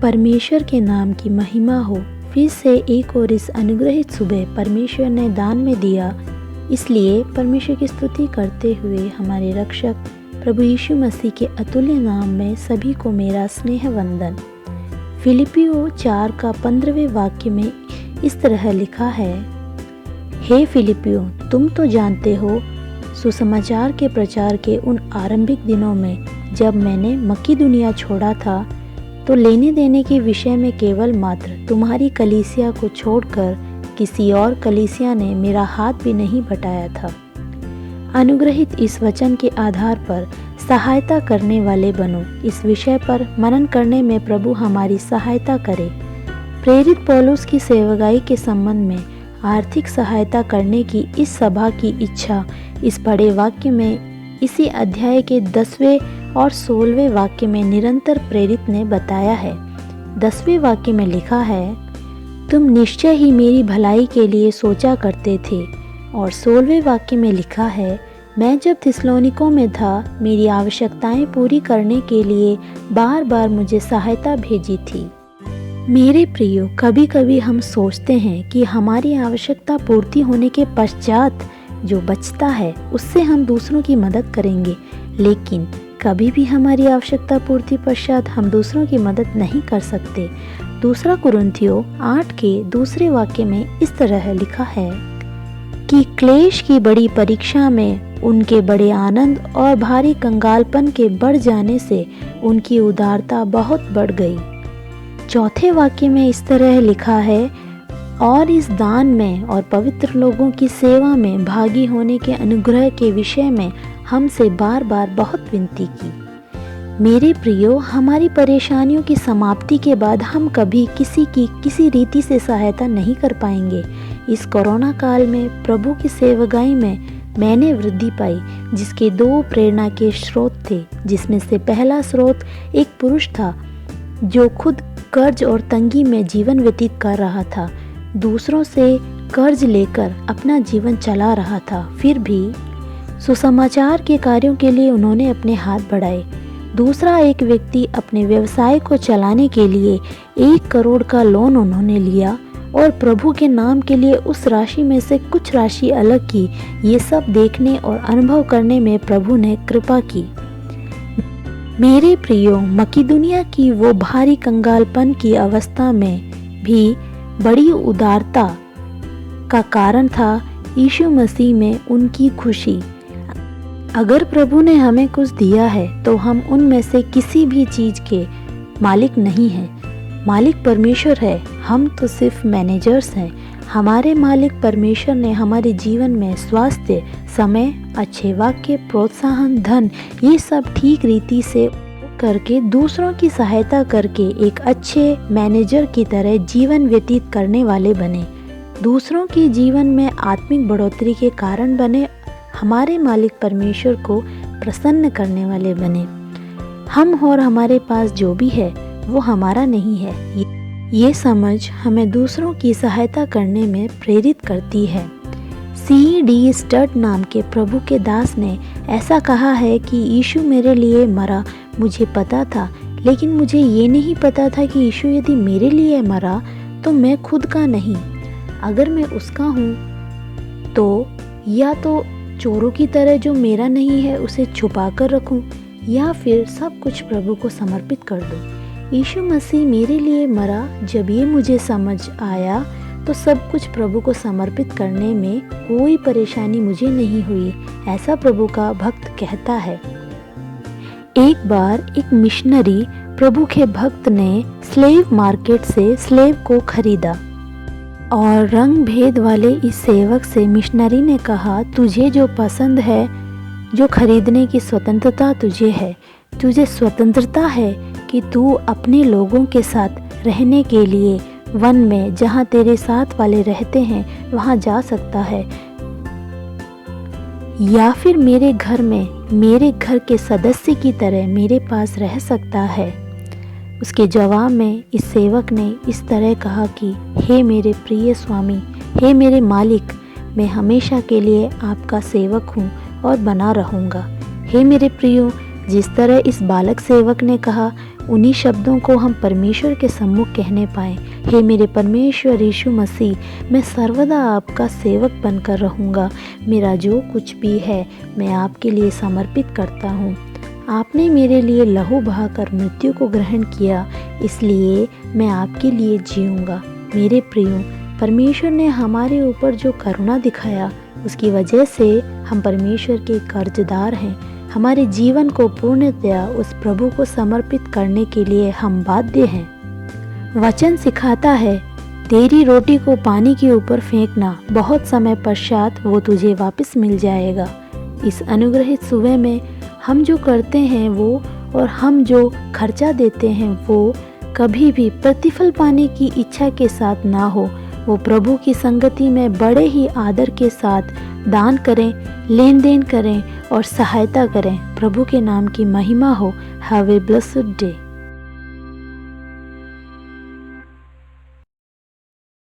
परमेश्वर के नाम की महिमा हो। फिर से एक और इस अनुग्रहित सुबह परमेश्वर ने दान में दिया, इसलिए परमेश्वर की स्तुति करते हुए हमारे रक्षक प्रभु यीशु मसीह के अतुल्य नाम में सभी को मेरा स्नेह वंदन। फिलिपियों 4 का 15वें वाक्य में इस तरह लिखा है, हे फिलिपियों, तुम तो जानते हो सुसमाचार के प्रचार के उन आरंभिक दिनों में जब मैंने मकीदुनिया छोड़ा था, तो लेने देने के विषय में केवल मात्र तुम्हारी कलीसिया को छोड़कर किसी और कलीसिया ने मेरा हाथ भी नहीं बटाया था। अनुग्रहित इस वचन के आधार पर सहायता करने वाले बनो। इस विषय पर मनन करने में प्रभु हमारी सहायता करे। प्रेरित पौलुस की सेवकाई के संबंध में आर्थिक सहायता करने की इस सभा की इच्छा इस बड़े वाक्य में इसी अध्याय के 10वें और 16वें वाक्य में निरंतर प्रेरित ने बताया है। 10वें वाक्य में लिखा है, तुम निश्चय ही मेरी भलाई के लिए सोचा करते थे। और 16वें वाक्य में लिखा है, मैं जब थिस्सलुनीकों में था, मेरी आवश्यकताएं पूरी करने के लिए बार बार मुझे सहायता भेजी थी। मेरे प्रियो, कभी कभी हम सोचते हैं कि हमारी आवश्यकता पूर्ति होने के पश्चात जो बचता है उससे हम दूसरों की मदद करेंगे, लेकिन कभी भी हमारी आवश्यकता पूर्ति पश्चात हम दूसरों की मदद नहीं कर सकते। 2 कुरिन्थियों 8 के 2 वाक्य में इस तरह लिखा है कि क्लेश की बड़ी परीक्षा में उनके बड़े आनंद और भारी कंगालपन के बढ़ जाने से उनकी उदारता बहुत बढ़ गई। 4 वाक्य में इस तरह लिखा है, और इस दान में और पवित्र लोगों की सेवा में भागी होने के अनुग्रह के विषय में हमसे बार बार बहुत विनती की। मेरे प्रियो, हमारी परेशानियों की समाप्ति के बाद हम कभी किसी की किसी रीति से सहायता नहीं कर पाएंगे। इस कोरोना काल में प्रभु की सेवकाई में मैंने वृद्धि पाई, जिसके 2 प्रेरणा के स्रोत थे, जिसमें से पहला स्रोत एक पुरुष था जो खुद कर्ज और तंगी में जीवन व्यतीत कर रहा था, दूसरों से कर्ज लेकर अपना जीवन चला रहा था। फिर भी सुसमाचार के कार्यों के लिए उन्होंने अपने हाथ बढ़ाए। दूसरा एक व्यक्ति अपने व्यवसाय को चलाने के लिए 1 करोड़ का लोन उन्होंने लिया और प्रभु के नाम के लिए उस राशि में से कुछ राशि अलग की। ये सब देखने और अनुभव करने में प्रभु ने कृपा की। मेरे प्रियो, मकीदुनिया की वो भारी कंगालपन की अवस्था में भी बड़ी उदारता का कारण था यीशु मसीह में उनकी खुशी। अगर प्रभु ने हमें कुछ दिया है तो हम उनमें से किसी भी चीज के मालिक नहीं हैं। मालिक परमेश्वर है, हम तो सिर्फ मैनेजर्स हैं। हमारे मालिक परमेश्वर ने हमारे जीवन में स्वास्थ्य, समय, अच्छे वाक्य, प्रोत्साहन, धन, ये सब ठीक रीति से करके दूसरों की सहायता करके एक अच्छे मैनेजर की तरह जीवन व्यतीत करने वाले बने, दूसरों के जीवन में आत्मिक बढ़ोतरी के कारण बने, हमारे मालिक परमेश्वर को प्रसन्न करने वाले बने। हम और हमारे पास जो भी है वो हमारा नहीं है, ये समझ हमें दूसरों की सहायता करने में प्रेरित करती है। C.D. स्टड नाम के प्रभु के दास ने ऐसा कहा है कि यीशु मेरे लिए मरा, मुझे पता था, लेकिन मुझे ये नहीं पता था कि यीशु यदि मेरे लिए मरा तो मैं खुद का नहीं, अगर मैं उसका हूँ तो या तो चोरों की तरह जो मेरा नहीं है उसे छुपा कर रखूँ, या फिर सब कुछ प्रभु को समर्पित कर दूँ। यीशु मसीह मेरे लिए मरा। जब ये मुझे समझ आया तो सब कुछ प्रभु को समर्पित करने में कोई परेशानी मुझे नहीं हुई, ऐसा प्रभु का भक्त कहता है। एक बार एक मिशनरी प्रभु के भक्त ने स्लेव मार्केट से स्लेव को खरीदा और रंग भेद वाले इस सेवक से मिशनरी ने कहा, तुझे जो पसंद है, जो खरीदने की स्वतंत्रता तुझे है, तुझे स्वतंत्रता है कि तू अपने लोगों के साथ रहने के लिए वन में जहाँ तेरे साथ वाले रहते हैं वहाँ जा सकता है, या फिर मेरे घर में मेरे घर के सदस्य की तरह मेरे पास रह सकता है। उसके जवाब में इस सेवक ने इस तरह कहा कि हे मेरे प्रिय स्वामी, हे मेरे मालिक, मैं हमेशा के लिए आपका सेवक हूँ और बना रहूँगा। हे मेरे प्रियो, जिस तरह इस बालक सेवक ने कहा, उन्हीं शब्दों को हम परमेश्वर के सम्मुख कहने पाएं, हे मेरे परमेश्वर यीशु मसीह, मैं सर्वदा आपका सेवक बनकर रहूँगा। मेरा जो कुछ भी है मैं आपके लिए समर्पित करता हूँ। आपने मेरे लिए लहू बहाकर मृत्यु को ग्रहण किया, इसलिए मैं आपके लिए जीऊँगा। मेरे प्रियो, परमेश्वर ने हमारे ऊपर जो करुणा दिखाया उसकी वजह से हम परमेश्वर के कर्जदार हैं। हमारे जीवन को पूर्णतया उस प्रभु को समर्पित करने के लिए हम बाध्य हैं। वचन सिखाता है, तेरी रोटी को पानी के ऊपर फेंकना, बहुत समय पश्चात वो तुझे वापस मिल जाएगा। इस अनुग्रहित सुबह में हम जो करते हैं वो और हम जो खर्चा देते हैं वो कभी भी प्रतिफल पाने की इच्छा के साथ ना हो। वो प्रभु की संगति में बड़े ही आदर के साथ दान करें, लेन देन करें और सहायता करें। प्रभु के नाम की महिमा हो। Have a blessed day.